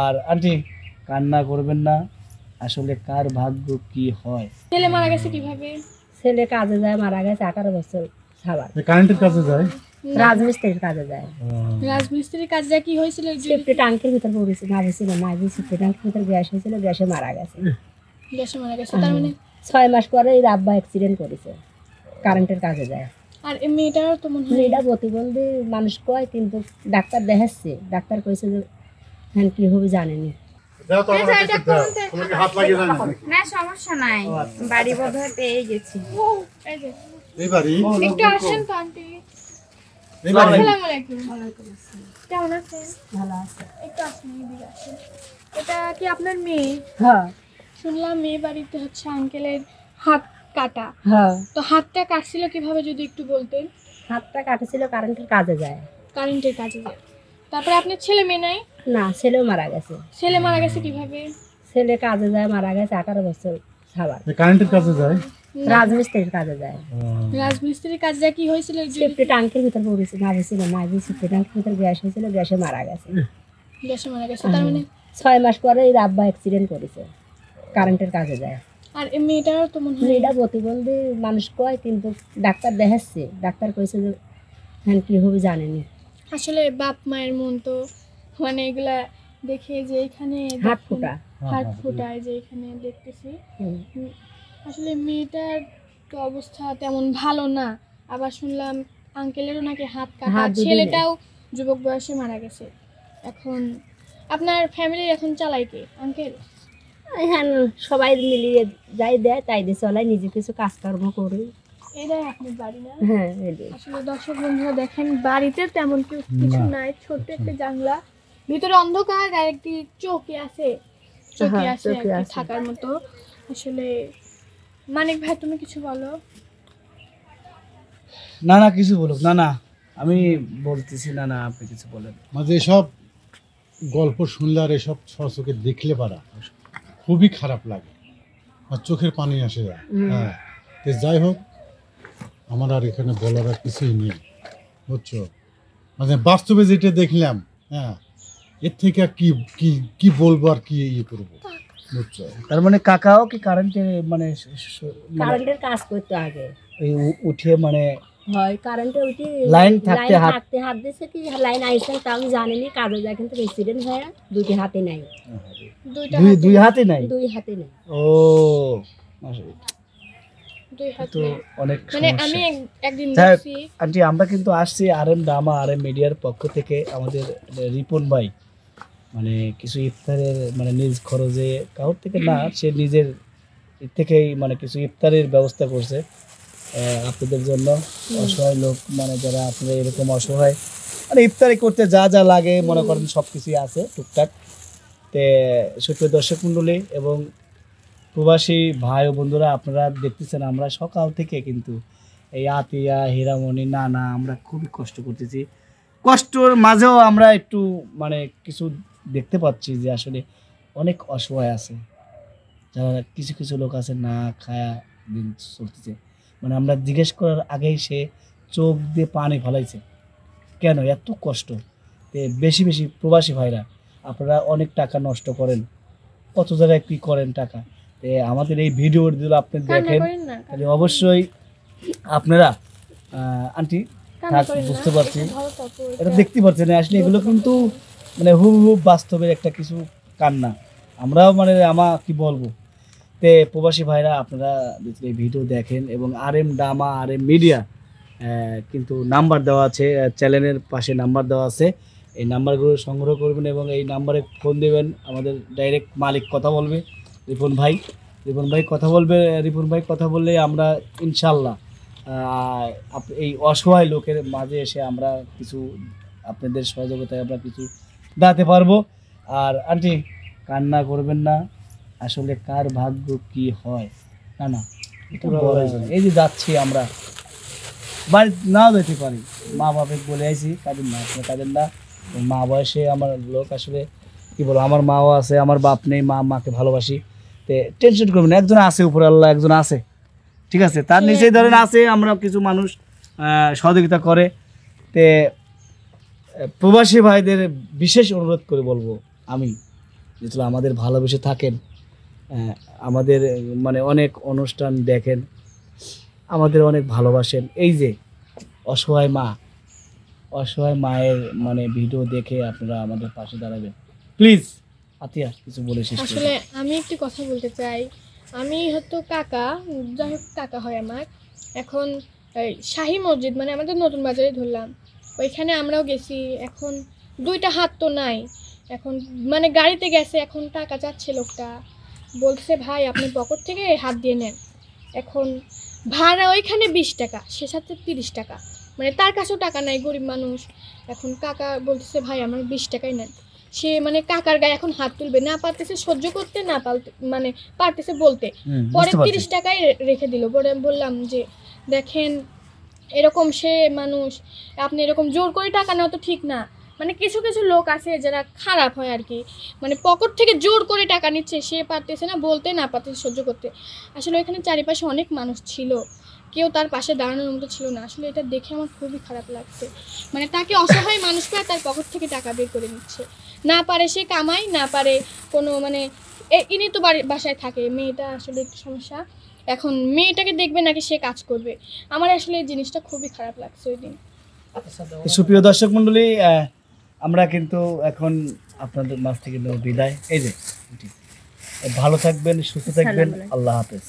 আর aunty কান্না করবেন না, আসলে কার ভাগ্য কি হয়। ছেলে মারা গেছে কিভাবে? ছেলে কাজে যায়, মারা গেছে 18 বছর ছাড়ার। কারেন্টের কাছে যায়, রাজমিস্ত্রির কাজে যায়। রাজমিস্ত্রির কাজে কি হয়েছিল? সেফটি ট্যাঙ্কের ভিতর পড়েছে, ভাবছিল না যে সেফটি ট্যাঙ্কের ভিতর গ্যাস হয়েছিল, গ্যাসে মারা গেছে। গ্যাসে মারা গেছে, তার মানে 6 মাস পরে এই আব্বা অ্যাক্সিডেন্ট করেছে, কারেন্টের কাজে যায়। আর এই মেয়েটারও তো মনে হয় মেয়েটা প্রতিবন্ধী মানুষ কয়, কিন্তু ডাক্তার দেখাচ্ছে, ডাক্তার কইছে যে হ্যাঁ কি হবে জানেনি। না সমস্যা নাই, বাড়ি বোধহয় পেয়ে গেছি। একটু আসেন তো আন্টি। আসসালামু আলাইকুম। কেমন আছেন? ভালো আছে। একটু আসেন, এদিকে আসেন। এটা কি আপনার মেয়ে? হ্যাঁ শুনলাম মেয়ে বাড়িতে হচ্ছে আঙ্কেলের হাত কাটা। হ্যাঁ। তো হাতটা কাটছিল কিভাবে যদি একটু বলতেন। হাতটা কাটেছিল, কারেন্টের কাজে যায়। কারেন্টের কাজে যায়। তারপরে আপনার ছেলে মেয়ে নাই? না, ছেলেও মারা গেছে। ছেলে মারা গেছে কিভাবে? ছেলে কাজে যায়, মারা গেছে 18 বছর ছাড়ার। কারেন্টের কাছে যায়, রাজমিস্ত্রির কাজে যায়। রাজমিস্ত্রির কাজে কি হয়েছিল? সেফটি ট্যাঙ্কের ভিতর পড়েছে, ভাবছিল না যে সেফটি ট্যাঙ্কের ভিতর গ্যাস হয়েছিল, গ্যাসে মারা গেছে। গ্যাসে মারা গেছে, তার মানে 6 মাস পরে এই আব্বা অ্যাক্সিডেন্ট করেছে, কারেন্টের কাজে যায়। আর এই মেয়েটারও তো মনে হয় মেয়েটা প্রতিবন্ধী মানুষ কয়, কিন্তু ডাক্তার দেখাচ্ছে, ডাক্তার কইছে যে হ্যাঁ কি হবে জানেনি। আসলে বাপ মায়ের মন তো মানে এগুলা দেখে যে এখানে হাত ফোটা, হাত ফোটায় যে এখানে দেখতেছি। আসলে মেয়েটার তো অবস্থা তেমন ভালো না। আবার শুনলাম আঙ্কেলেরও নাকি হাত কাটা, ছেলেটাও যুবক বয়সে মারা গেছে। এখন আপনার ফ্যামিলির এখন চালাই কে? আঙ্কেল? হ্যাঁ, সবাই মিলিয়ে যাই দেয় তাই দিয়ে চলাই, নিজে কিছু কাজকর্ম করি। এটাই আপনার বাড়ি না? হ্যাঁ এটাই। আসলে দর্শক বন্ধুরা দেখেন, বাড়িতে তেমন কিছু নাই, ছোট্ট একটা জানলা, ভিতরে অন্ধকার, আর একটি চৌকি আছে, চৌকি আছে থাকার মতো। আসলে মানিক ভাই তুমি কিছু বলো। না না কিছু বলুক, না না আমি বলতেছি, না না আপনি কিছু বলেন। মাঝে এসব গল্প শুনলে আর এসব সচোখে দেখলে পারা খুবই খারাপ লাগে, আর চোখের পানি আসে যায়। হ্যাঁ, তো যাই হোক, আমার আর এখানে বলার আর কিছুই নেই, বুঝছো। মানে বাস্তবে যেটা দেখলাম, হ্যাঁ, এর থেকে কি কি কি বলবো আর কি ইয়ে করবো, বুঝছো। তার মানে কাকাও কি কারেন্টে মানে কারেন্টের কাজ করতে আগে এই উঠে মানে হয়, কারেন্টে উঠে লাইন থাকতে হাত দিচ্ছে কি লাইন আইসে তা আমি জানিনি, কাজে যায়, কিন্তু অ্যাক্সিডেন্ট হয় দুটি হাতে নাই। দুই হাতে নাই? দুই হাতে নাই। ও দুই হাত তো অনেক মানে সমস্যা। আমি একদিন দেখছি আন্টি, আমরা কিন্তু আসছি আরএম ডামা আরএম মিডিয়ার পক্ষ থেকে। আমাদের রিপন ভাই মানে কিছু ইফতারের মানে নিজ খরচে, কারোর থেকে না, সে নিজের থেকেই মানে কিছু ইফতারের ব্যবস্থা করছে আপনাদের জন্য। অসহায় লোক মানে যারা আপনারা এরকম অসহায়, মানে ইফতারি করতে যা যা লাগে মনে করেন সব কিছুই আছে টুকটাক। তে সুপ্রিয় দর্শক মণ্ডলী এবং প্রবাসী ভাই ও বন্ধুরা, আপনারা দেখতেছেন আমরা সকাল থেকে কিন্তু এই আতিয়া, হীরামণি, নানা আমরা খুবই কষ্ট করতেছি। কষ্টর মাঝেও আমরা একটু মানে কিছু দেখতে পাচ্ছি যে আসলে অনেক অসহায় আছে, যারা কিছু কিছু লোক আছে না খায়া দিন চলতেছে। মানে আমরা জিজ্ঞেস করার আগেই সে চোখ দিয়ে পানি ফেলাইছে, কেন এত কষ্ট। বেশি বেশি প্রবাসী ভাইরা আপনারা অনেক টাকা নষ্ট করেন, কত জায়গায় কী করেন টাকা। আমাদের এই ভিডিওগুলো আপনি দেখেন তাহলে অবশ্যই আপনারা আন্টি থাক, বুঝতে পারছি, এটা দেখতে পাচ্ছেন আসলে এগুলো কিন্তু মানে হুবহু বাস্তবের একটা কিছু কান্না। আমরাও মানে কি বলবো। প্রবাসী ভাইরা আপনারা এই ভিডিও দেখেন এবং আরএম ডামা আরএম মিডিয়া কিন্তু নাম্বার দেওয়া আছে, চ্যানেলের পাশে নাম্বার দেওয়া আছে, এই নাম্বারগুলো সংগ্রহ করবেন এবং এই নাম্বারে ফোন দেবেন। আমাদের ডাইরেক্ট মালিক কথা বলবে, রিপন ভাই কথা বলবে। রিপন ভাই কথা বললে আমরা ইনশাল্লাহ এই অসহায় লোকের মাঝে এসে আমরা কিছু আপনাদের সহযোগিতায় আমরা কিছু দাঁড়াতে পারবো। আর আন্টি কান্না করবেন না, আসলে কার ভাগ্য কি হয়, না না এটা বলা যায় না। এই যে যাচ্ছি আমরা, বাড়ি নাও যেতে পারি, মা বাপে বলে আইছি কাঁদেন না, আপনি কাঁদেন না। মা বয়সে আমার লোক আসলে কি বলবো, আমার মাও আছে, আমার বাপ নেই, মাকে ভালোবাসি। টেনশন করবেন, একজন আছে উপরে আল্লাহ, একজন আছে, ঠিক আছে, তার নিচেই ধরেন আছে। আমরা কিছু মানুষ সহযোগিতা করে। প্রবাসী ভাইদের বিশেষ অনুরোধ করে বলবো আমি যেহেতু আমাদের ভালোবেসে থাকেন, আমাদের মানে অনেক অনুষ্ঠান দেখেন, আমাদের অনেক ভালোবাসেন। এই যে অসহায় মায়ের মানে ভিডিও দেখে আপনারা আমাদের পাশে দাঁড়াবেন প্লিজ। আতিয়া কিছু বলে শেষ করুন। আসলে আমি একটি কথা বলতে চাই, আমি হয়তো কাকা, যাই হোক কাকা হয় আমার। এখন এই শাহী মসজিদ মানে আমাদের নতুন বাজারে ধরলাম, ওইখানে আমরাও গেছি। এখন দুইটা হাত তো নাই, এখন মানে গাড়িতে গেছে, এখন টাকা চাচ্ছে লোকটা, বলছে ভাই আপনি পকেট থেকে হাত দিয়ে নেন। এখন ভাড়া ওইখানে 20 টাকা, সে সাথে 30 টাকা, মানে তার কাছেও টাকা নাই, গরিব মানুষ। এখন কাকা বলতেছে ভাই আমার 20 টাকাই নেন। সে মানে কাকার গায়ে এখন হাত তুলবে না, পারতেছে সহ্য করতে, না মানে পারতেছে বলতে। পরে 30 টাকাই রেখে দিল। পরে বললাম যে দেখেন এরকম সে মানুষ, আপনি এরকম জোর করে টাকা নেওয়া তো ঠিক না। মানে কিছু কিছু লোক আছে যারা খারাপ হয় আর কি, মানে পকেট থেকে জোর করে টাকা নিচ্ছে, সে পারতেছে না বলতে, না পারতেছে সহ্য করতে। আসলে ওইখানে চারিপাশে অনেক মানুষ ছিল, কেউ তার পাশে দাঁড়ানোর মতো ছিল না। আসলে এটা দেখে আমার খুবই খারাপ লাগছে, মানে তাকে অসহায় মানুষ পায় তার পকেট থেকে টাকা বের করে নিচ্ছে। না পারে সে কামাই, না পারে কোনো মানে ইনি তো বাসায় থাকে, মেয়েটা আসলে একটু সমস্যা। এখন মেয়েটাকে দেখবে নাকি সে কাজ করবে? আমার আসলে এই জিনিসটা খুবই খারাপ লাগছে ওই দিন। সুপ্রিয় দর্শক মণ্ডলী, আমরা কিন্তু এখন আপনাদের মাঝ থেকে নেব বিদায়। এই যে ভালো থাকবেন, সুস্থ থাকবেন, আল্লাহ হাফেজ।